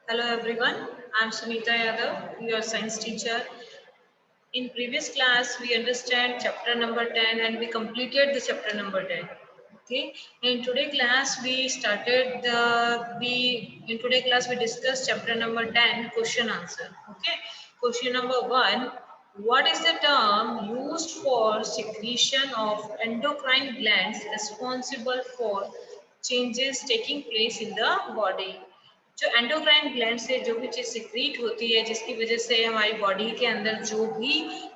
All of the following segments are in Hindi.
Hello everyone, I am Sunita Yadav, your science teacher. In previous class, we understand chapter number 10 and we completed the chapter number 10. Okay. In today class, in today class we discussed chapter number 10 question answer. Okay. Question number 1. What is the term used for secretion of endocrine glands responsible for changes taking place in the body? जो एंडोक्राइन ग्लैंड से जो भी चीज सिक्रीट होती है जिसकी वजह से हमारी बॉडी के अंदर जो भी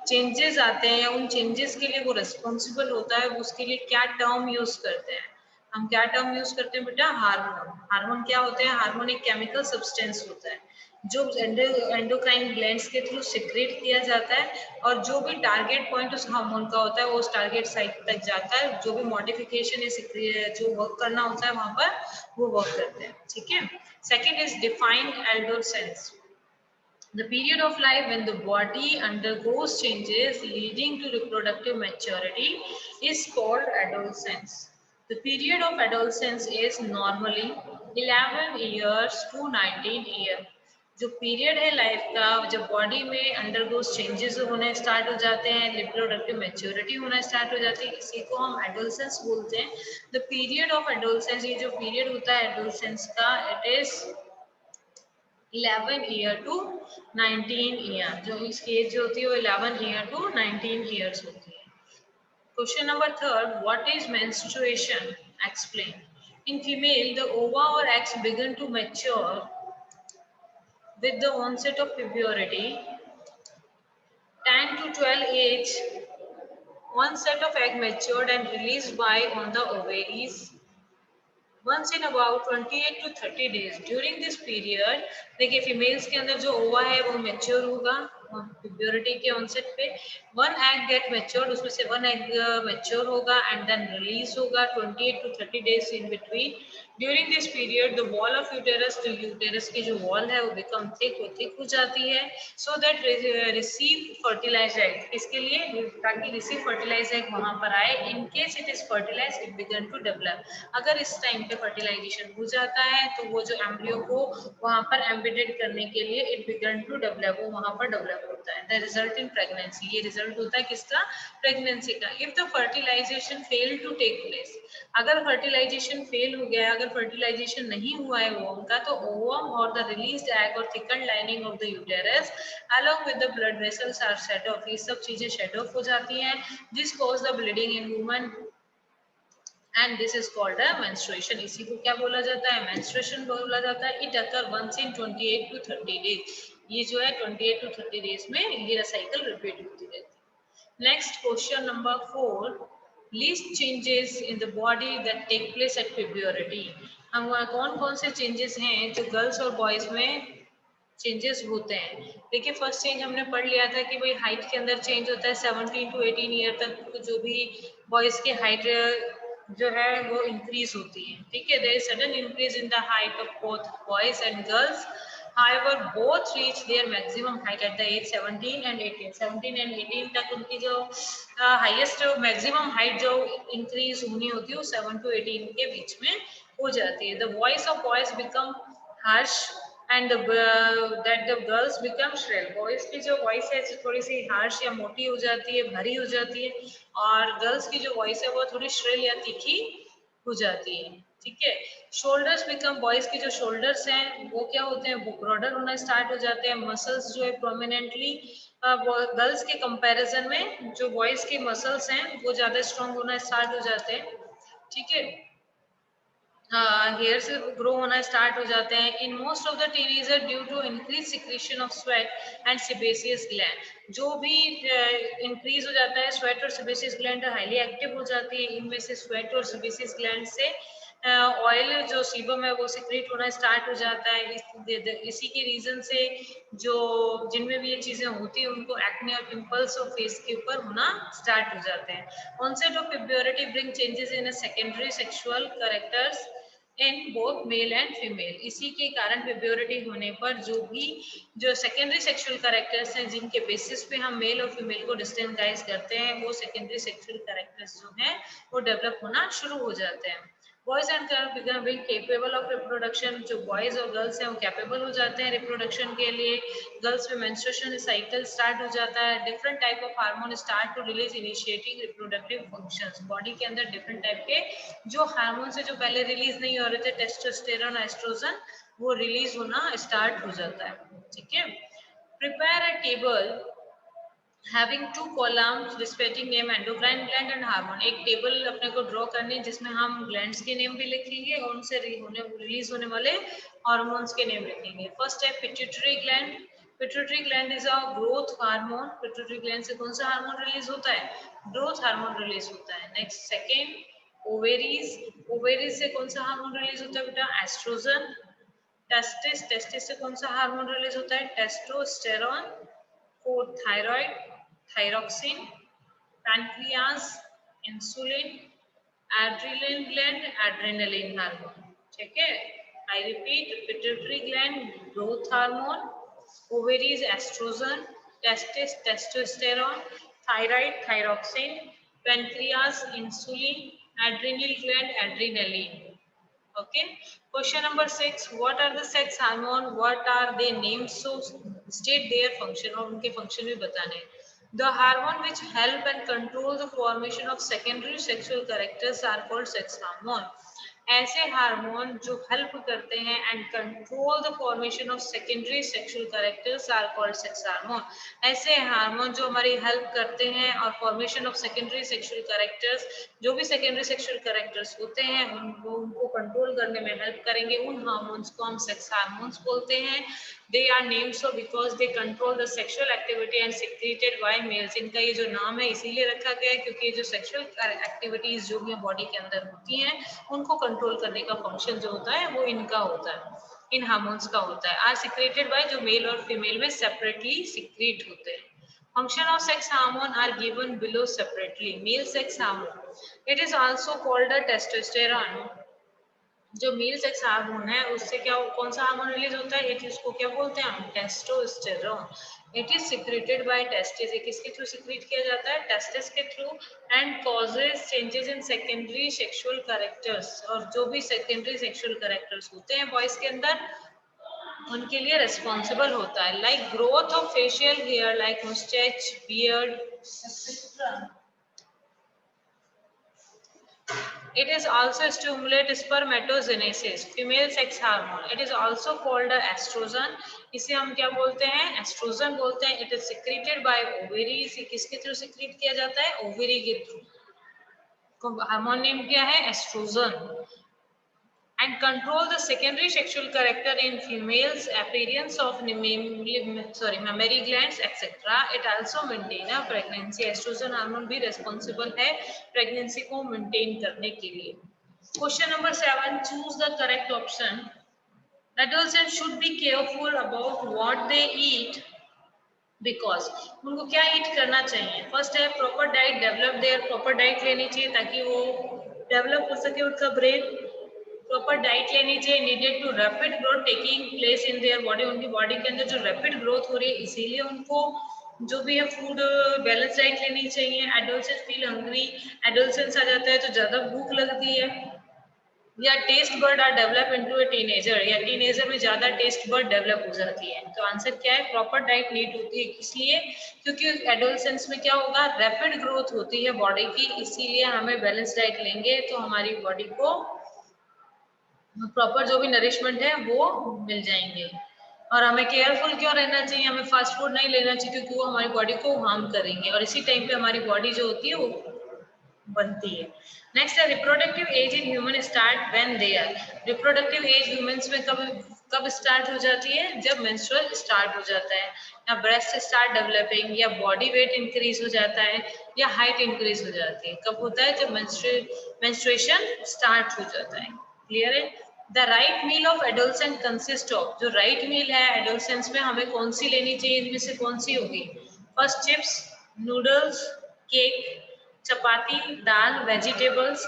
चेंजेस आते हैं उन चेंजेस के लिए वो रिस्पॉन्सिबल होता है, वो उसके लिए क्या टर्म यूज करते हैं? हम क्या टर्म यूज करते हैं बेटा? हार्मोन। हार्मोन क्या होते हैं? हार्मोन एक केमिकल सब्सटेंस होता है जो एंडोक्राइन ग्लैंड्स के थ्रू सिक्रेट किया जाता है, और जो भी टारगेट पॉइंट उस हार्मोन का होता है वो उस टारगेट साइट तक जाता है। जो भी मॉडिफिकेशन है जो वर्क करना होता है वहां पर वो वर्क करते हैं। ठीक है। Second is define adolescence. The period of life when the body undergoes changes leading to reproductive maturity is called adolescence. The period of adolescence is normally 11 years to 19 years. जो पीरियड है लाइफ का जब बॉडी में अंडरगोस चेंजेस होने स्टार्ट हो जाते हैं, रिप्रोडक्टिव मैच्योरिटी होना स्टार्ट हो जाती है, इसी को हम एडोलसेंस बोलते हैं। द पीरियड ऑफ एडोलसेंस, ये जो पीरियड होता है एडोलसेंस का, it is 11 year to 19 year. जो इसकी एज जो होती है वो 11 ईयर टू 19 ईयर्स होती है। Question number 3, what is menstruation? Explain. In female the ova और eggs begin to mature with the onset of puberty. 10 to 12 age, one set of egg matured and released by on the ovaries once in about 28 to 30 days. During this period, देखिए फीमेल्स के अंदर जो ओवा है वो मैच्योर होगा प्यूबरिटी के ऑनसेट पे। वन एग गेट मैच्योर्ड, उसमें से वन एग मैच्योर होगा एंड देन रिलीज होगा 28 to 30 days in between. During this period the wall of uterus, जो यूटेरस की जो वॉल है वो बिकम थिक, वो थिक हो जाती है so that receive fertilize egg. इसके लिए ताकि रिसीव फर्टिलाइज एग वहां पर आए। In case it is fertilize it began to develop. अगर इस टाइम पे फर्टिलाइजेशन हो जाता है तो वो जो एम्ब्रियो को वहां पर एम्बेडेड करने के लिए इट बिगन टू डेवलप, वो वहां पर डेवलप होता है। द रिजल्ट इन प्रेगनेंसी, ये रिजल्ट होता है किसका? प्रेगनेंसी का। If the fertilization fail to take place, अगर फर्टिलाइजेशन फेल हो गया, अगर फर्टिलाइजेशन नहीं हुआ है वोम का, तो ओवम और द रिलीज्ड एग और thicken lining of the uterus along with the blood vessels are shed off, ये सब चीजें शेड ऑफ हो जाती हैं। This cause the bleeding in woman and this is called a menstruation. इसी को क्या बोला जाता है? मेंस्ट्रुएशन बोला जाता है। It occur once in 28 to 30 days. ये जो है 28 to 30 डेज में ये साइकिल रिपीट होती रहती है। Next question number 4, list changes in the body that take place at puberty. हम कौन कौन से चेंजेस हैं जो गर्ल्स और बॉयज में चेंजेस होते हैं? देखिए फर्स्ट चेंज हमने पढ़ लिया था कि भाई हाइट के अंदर चेंज होता है। 17 to 18 ईयर तक जो भी बॉयज की हाइट जो है वो इंक्रीज होती है। ठीक है, there is sudden increase in the height of both boys and girls. However, both reach their maximum height at the age 17 and 18. 17 and 18 तक उनकी जो हाईएस्ट मैक्सिमम हाइट जो इंक्रीज होनी होती है वो 7 to 18 के बीच में हो जाती है। The voice of boys become harsh and that the girls become shrill. Boys की जो वॉइस है थोड़ी सी हार्श या मोटी हो जाती है, भारी हो जाती है, और गर्ल्स की जो वॉइस है वो थोड़ी श्रिल या तीखी हो जाती है। ठीक है। शोल्डर्स बिकम, बॉयज के जो शोल्डर्स हैं वो क्या होते हैं? वो ब्रॉडर होना स्टार्ट हो जाते हैं। मसल्स जो है प्रोमिनेंटली गर्ल्स के कंपैरिजन में जो बॉयज के मसल्स हैं वो ज्यादा स्ट्रॉन्ग होना स्टार्ट हो जाते हैं। ठीक है। हेयर्स ग्रो होना स्टार्ट हो जाते हैं। In most of the teenager due to increase secretion of sweat and sebaceous gland, जो भी इंक्रीज हो जाता है स्वेट और सेबेसियस ग्लैंड हाईली एक्टिव हो जाती है। इनमें से स्वेट और सेबेसियस ग्लैंड से ऑयल जो सीबम है वो सिक्रीट होना स्टार्ट हो जाता है। इसी के रीजन से जो जिनमें भी ये चीजें होती है उनको एक्ने और पिंपल्स और फेस के ऊपर होना स्टार्ट हो जाते हैं। Onset of puberty bring changes in secondary sexual characters in both male and female. इसी के कारण प्यूबरिटी होने पर जो सेकेंडरी सेक्सुअल कैरेक्टर्स हैं जिनके बेसिस पे हम मेल और फीमेल को डिस्टिंग्विश करते हैं, वो सेकेंडरी सेक्सुअल कैरेक्टर्स जो हैं वो डेवलप होना शुरू हो जाते हैं। Boys and girl become will capable of reproduction, जो बॉयज और गर्ल्स हैं वो कैपेबल हो जाते हैं रिप्रोडक्शन के लिए। गर्ल्स में मेंस्ट्रुएशन साइकिल स्टार्ट हो जाता है। Different type of hormone start to release initiating reproductive functions, body के अंदर डिफरेंट टाइप के जो हार्मोन से जो पहले रिलीज नहीं हो रहे थे, टेस्टोस्टेरोन, एस्ट्रोजन, वो रिलीज होना स्टार्ट हो जाता है। ठीक है, prepare a table having two columns respecting name endocrine gland and hormone, एक टेबल अपने को ड्रॉ करनी है जिसमें हम ग्लैंड्स के नेम भी लिखेंगे और उनसे रिलीज होने वाले हार्मोन्स के नेम लिखेंगे। फर्स्ट है pituitary gland. Pituitary gland is a growth hormone. Pituitary gland से कौन सा हार्मोन रिलीज होता है? ग्रोथ हार्मोन रिलीज होता है। Next second, ovaries. ओवेरीज से कौन सा हार्मोन रिलीज होता है बेटा? एस्ट्रोजन। टेस्टिस, टेस्टिस से कौन सा हार्मोन रिलीज होता है? Testosterone. Fourth, thyroid, thyroxine. Pancreas, insulin. Adrenal gland, adrenaline hormone. ठीक है, I repeat, pituitary gland growth hormone, ovaries oestrogen, testis testosterone, thyroid thyroxine, pancreas insulin, adrenal gland adrenaline. Okay. Question number 6. What are the sex hormone? What are they named? So state their function, और उनके function भी बताने हैं. The hormone which help and control the formation of secondary sexual characters are called sex hormone. ऐसे हार्मोन जो हेल्प करते हैं and control the formation of secondary sexual characters are called sex hormone. ऐसे हार्मोन जो हमारी हेल्प करते हैं और formation of secondary sexual characters, जो भी सेकेंडरी सेक्सुअल कैरेक्टर्स होते हैं उनको कंट्रोल करने में हेल्प करेंगे, उन हार्मोन्स को हम सेक्स हार्मोन्स बोलते हैं। They are named so because they control the sexual activity and secreted by males. इनका ये जो नाम है इसीलिए रखा गया है क्योंकि जो सेक्सुअल एक्टिविटीज जो भी बॉडी के अंदर होती हैं उनको कंट्रोल करने का फंक्शन जो होता है वो इनका होता है, इन हार्मोन्स का होता है। आर सिक्रेटेड बाय, जो मेल और फीमेल में सेपरेटली सिक्रीट होते हैं। Function of sex hormone are given below separately. Male sex hormone, it is also called a testosterone. जो मेल सेक्स हार्मोन है उससे क्या कौन सा हार्मोन रिलीज होता है? इसको क्या बोलते हैं हम? Testosterone. It is secreted by testis. ये किसके थ्रू सिक्रेट किया जाता है? टेस्टिस के through. And causes changes in secondary sexual characters, और जो भी सेकेंडरी सेक्सुअल कैरेक्टर्स होते हैं बॉयज के अंदर उनके लिए रिस्पॉन्सिबल होता है। Like growth of facial hair, like moustache, beard, etcetera. It is also stimulate spermatogenesis, female sex hormone. It is also called a estrogen. इसे हम क्या बोलते हैं? एस्ट्रोजन बोलते हैं। It is secreted by ovaries. किसके थ्रू सिक्रीट किया जाता है? ओवेरी के थ्रू। हार्मोन नेम क्या है? Oestrogen. And control the secondary sexual character in females, appearance of mammary glands, etc. It also maintain a pregnancy. Estrogen hormone भी responsible है pregnancy को maintain करने के लिए। Question number 7. Choose the correct option. Adolescents should be careful about what they eat because उनको क्या eat करना चाहिए? First है proper diet, develop their proper diet लेनी चाहिए ताकि वो develop हो सके उनका brain। प्रॉपर डाइट लेनी चाहिए। Needed to rapid growth taking place in their body, उनकी बॉडी के अंदर जो रैपिड ग्रोथ हो रही है इसीलिए उनको जो भी है फूड बैलेंस डाइट लेनी चाहिए। एडोलसेंस फील हंग्री, एडोलसेंस आ जाता है तो ज्यादा भूख लगती है। या taste bud are develop into a teenager, या टीनेजर में ज्यादा टेस्ट बर्ड डेवलप हो जाती है। तो आंसर क्या है? प्रॉपर डाइट नीड होती है। इसलिए क्योंकि एडोलसेंस में क्या होगा? रैपिड ग्रोथ होती है बॉडी की, इसीलिए हमें बैलेंस डाइट लेंगे तो हमारी बॉडी को प्रॉपर जो भी नरिशमेंट है वो मिल जाएंगे। और हमें केयरफुल क्यों रहना चाहिए? हमें फास्ट फूड नहीं लेना चाहिए क्योंकि वो हमारी बॉडी को हार्म करेंगे और इसी टाइम पे हमारी बॉडी जो होती है वो बनती है। नेक्स्ट है reproductive age in human start when they are. Reproductive age humans में कब स्टार्ट हो जाती है? जब मेंस्ट्रुअल स्टार्ट हो जाता है, या ब्रेस्ट स्टार्ट डेवलपिंग, या बॉडी वेट इंक्रीज हो जाता है, या हाइट इंक्रीज हो जाती है। कब होता है? जब मेंस्ट्रुएशन स्टार्ट हो जाता है। क्लियर है? The right meal of adolescent consist of, जो राइट मील है एडोलसेंस में हमें कौन सी लेनी चाहिए? इनमें से कौन सी होगी? First chips, noodles, cake, chapati, dal, vegetables,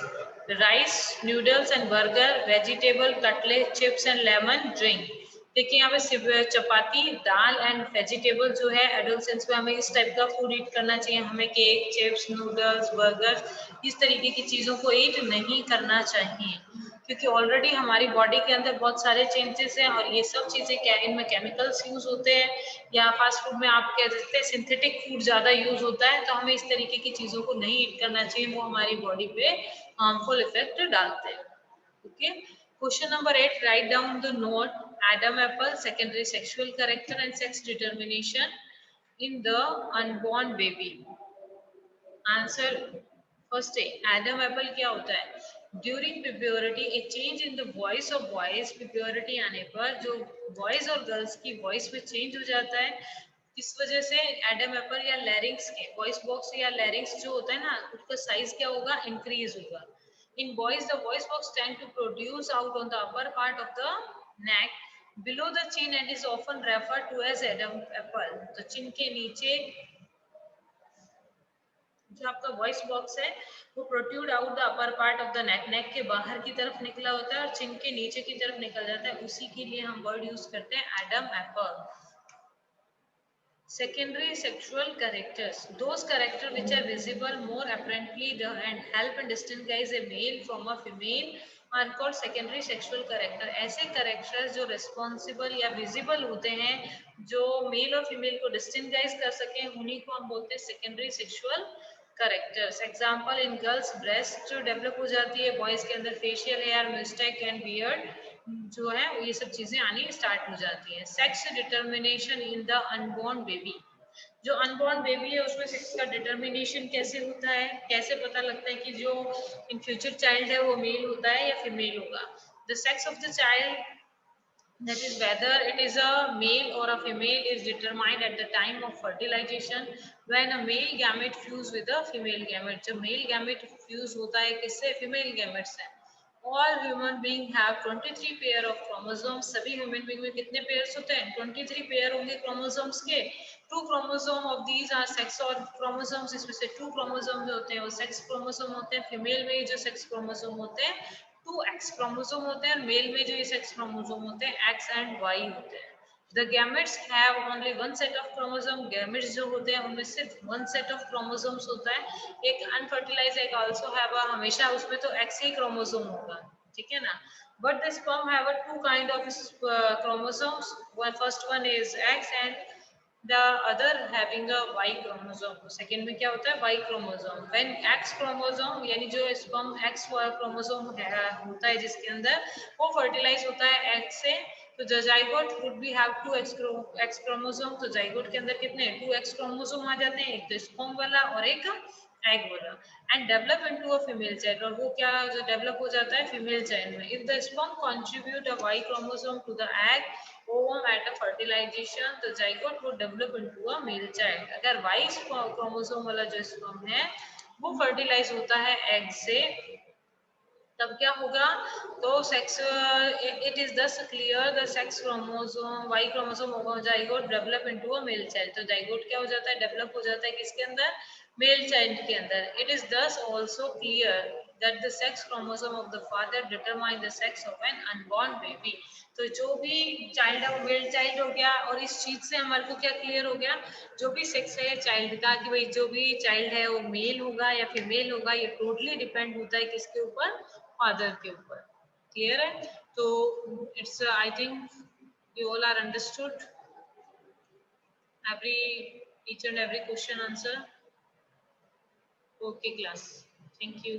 rice, noodles and burger, vegetable, cutlet, chips and lemon, drink. देखिए यहाँ पे चपाती, दाल एंड वेजिटेबल जो है एडोलसेंस में हमें इस टाइप का फूड ईट करना चाहिए। हमें केक, चिप्स, नूडल्स, बर्गर इस तरीके की चीजों को ईट नहीं करना चाहिए। क्योंकि ऑलरेडी हमारी बॉडी के अंदर बहुत सारे चेंजेस हैं और ये सब चीजें क्या इनमें केमिकल्स यूज होते हैं या फास्ट फूड में आप कह सकते हैं सिंथेटिक फूड ज्यादा यूज होता है, तो हमें इस तरीके की चीजों को नहीं ईट करना चाहिए, वो हमारी बॉडी पे हार्मफुल इफेक्ट डालते हैं। Okay, question number 8, write down the note Adam Apple secondary sexual character and sex determination in the unborn baby. Answer first है, एडम एप्पल क्या होता है? During puberty A change in the voice of boys, puberty आने पर जो बॉयज और गर्ल्स की वॉइस में चेंज हो जाता है, किस वजह से? एडम एप्पल या लैरिंग्स के वॉइस बॉक्स या लैरिंग्स जो होता है ना, उसका साइज क्या होगा? इंक्रीज होगा। In boys the voice box tend to produce out on the upper part of the neck below the chin and is often refer to as Adam apple. तो चिन के नीचे जो आपका वॉइस बॉक्स है वो protrude out the upper part of the neck, neck के बाहर की तरफ निकला होता है और चिन के नीचे की तरफ निकल जाता है, उसी के लिए हम वर्ड यूज करते हैं Adam Apple. Secondary sexual characters, those characters which are visible more apparently and help and distinguish a male from a female are called secondary sexual character। ऐसे characters जो responsible या visible होते हैं, जो मेल और फीमेल को distinguish कर सकें, उन्हीं को हम बोलते हैं secondary sexual characters। Example, in girls breast जो develop हो जाती है, boys के अंदर facial hair, mustache and beard जो है ये सब चीजें आनी स्टार्ट हो जाती है। Sex determination in the unborn baby, जो अनबॉर्न बेबी है उसमें सेक्स का डिटर्मिनेशन कैसे होता है, कैसे पता लगता है कि जो इन फ्यूचर चाइल्ड है वो मेल होता है या फीमेल होगा? The sex of the child, that is whether it is a male or a female, is determined at the time of fertilization when a male gamete fuse with a female gamete। जब male gamete fuse होता है किससे? female gamete से। All human being have 23 pair of chromosomes। सभी human being में कितने pairs होते हैं? 23 pair होंगे chromosomes के। Two chromosome of these are sex और chromosomes, इसमें से two chromosome जो होते हैं वो sex chromosome होते हैं। female में जो sex chromosome होते हैं 2x क्रोमोसोम होते हैं, मेल में जो ये सेक्स क्रोमोसोम होते हैं X एंड Y होते हैं। The gametes have only one set of chromosome। gametes जो होते हैं उनमें सिर्फ one set of chromosomes होता है। एक unfertilized egg also have a, हमेशा उसमें तो X ही क्रोमोसोम होगा, ठीक है ना? But the sperm have a two kind of chromosomes। One first one is X and the other having a Y chromosome। Second में क्या होता है? Y chromosome। When X chromosome यानी जो sperm X chromosome होता है जिसके अंदर, वो फर्टिलाइज होता है X से, तो the zygote would be have two X chromosome। तो zygote के अंदर कितने? 2X chromosome आ जाते हैं, एक तो sperm वाला और एक एग वाला। And develop into a female child, और वो क्या जो डेवलप हो जाता है फीमेल चाइल्ड में। If the sperm contribute a Y chromosome to the egg ovum at a fertilization, the zygote would develop into a male child। अगर वाई क्रोमोसोम वाला जो स्पर्म है वो फर्टिलाइज होता है एग से, तब क्या होगा? तो sex it is thus clear the sex chromosome Y chromosome होगा, zygote develop into a male child. तो जाइगोट क्या हो जाता है? डेवलप हो जाता है किसके अंदर? मेल चाइल्ड के अंदर। It is thus also clear that the sex chromosome of the father determine the sex of an unborn baby. तो जो भी चाइल्ड है वो मेल चाइल्ड हो गया, और इस चीज से हमारे को क्या क्लियर हो गया? जो भी सेक्स है चाइल्ड का, कि भाई जो भी चाइल्ड है वो मेल होगा या फीमेल होगा, ये टोटली डिपेंड होता है किसके ऊपर? फादर के ऊपर। क्लियर है? तो it's I think you all are understood every each and every question answer. Okay class, thank you.